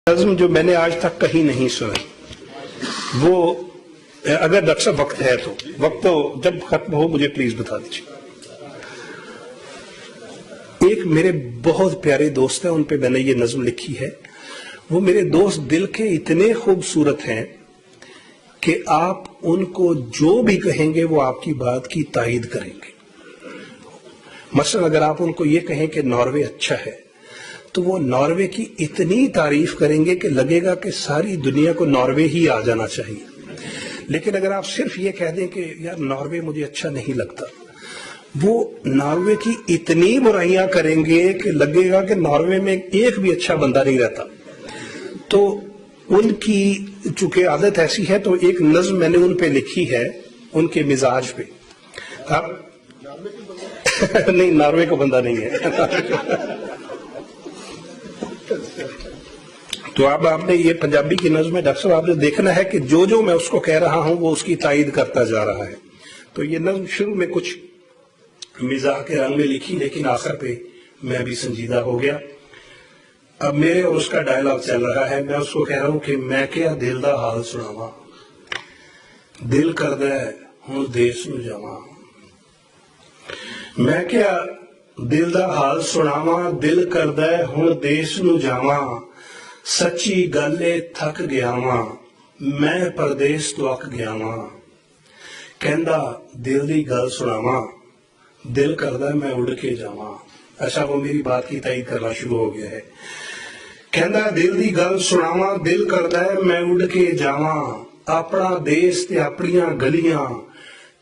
नज़्म जो मैंने आज तक कहीं नहीं सुनी, वो अगर डॉक्टर साहब वक्त है तो वक्त तो जब खत्म हो मुझे प्लीज बता दीजिए। एक मेरे बहुत प्यारे दोस्त हैं, उन पे मैंने ये नज़्म लिखी है। वो मेरे दोस्त दिल के इतने खूबसूरत हैं कि आप उनको जो भी कहेंगे वो आपकी बात की तायीद करेंगे। मसलन अगर आप उनको ये कहें कि नॉर्वे अच्छा है तो वो नॉर्वे की इतनी तारीफ करेंगे कि लगेगा कि सारी दुनिया को नॉर्वे ही आ जाना चाहिए। लेकिन अगर आप सिर्फ ये कह दें कि यार नॉर्वे मुझे अच्छा नहीं लगता, वो नॉर्वे की इतनी बुराइयां करेंगे कि लगेगा कि नॉर्वे में एक भी अच्छा बंदा नहीं रहता। तो उनकी चूंकि आदत ऐसी है, तो एक नज़्म मैंने उन पे लिखी है, उनके मिजाज पे। आप नहीं, नॉर्वे को बंदा नहीं है। तो अब आपने ये पंजाबी की नज़्म में डॉक्टर साहब आपने देखना है कि जो जो मैं उसको कह रहा हूं वो उसकी तायीद करता जा रहा है। तो ये नज़्म शुरू में कुछ मिजाह के रंग में लिखी, लेकिन आखिर पे मैं भी संजीदा हो गया। अब मेरे और उसका डायलॉग चल रहा है। मैं उसको कह रहा हूं कि मैं क्या दिल दा हाल सुनावा, दिल करदा है हुण देश नूं जावां। मैं क्या दिल दा हाल सुनावा, दिल करदा है हुण देश नूं जावां। सच्ची गल थक गया वां, मैं परदेस तो अक गया वां। कहंदा दिल दी गल सुनावा, दिल करदा मैं उड़ के जावां। अच्छा, वो मेरी बात की तायीद करना शुरू हो गया है। कहंदा दिल दी गल सुनावा, दिल करदा मैं उड़ के जावां। अपना देश ते अपनियां गलियां,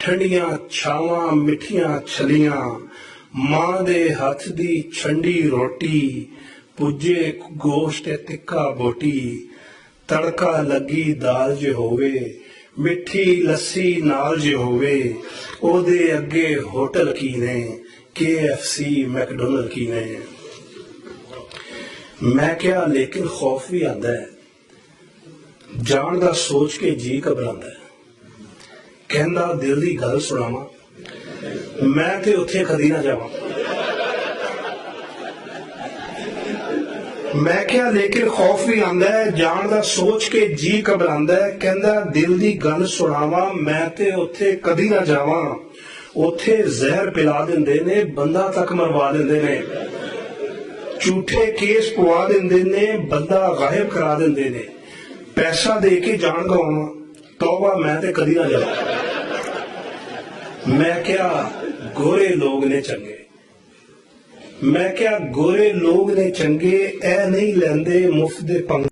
ठंडियां छावां मिठियां छलियां। मां दे हथ दी छंडी रोटी, पुजे गोश्त तिक्का बोटी। तड़का लगी दाल जे होवे, मिठी लस्सी नाल जे होवे। ओदे अगे होटल की ने, KFC मैकडोनल्ड की ने। मैं क्या लेकिन खौफ भी आंदा है, जान दा सोच के जी घबरांदा है। कहंदा दिल दी गल सुनावा, मैं ते उत्थे कदी ना जावां। मैं क्या लेकिन खौफ भी आंदा है, जान दा सोच के जी घबरांदा है। कहंदा दिल दी गल सुनावा, मैं ते उत्थे कदी ना जावां। उत्थे जहर पिला दिंदे ने, बंदा तक मरवा दिंदे ने। झूठे केस पवा दिंदे ने, बंदा गायब करा दिंदे ने। पैसा दे के जान गवावां, तौबा मैं ते कदी ना जावां। मैं क्या गोरे लोग ने चंगे, मैं क्या गोरे लोग ने चंगे, ए नहीं लैंदे मुफ्त दे पंगे।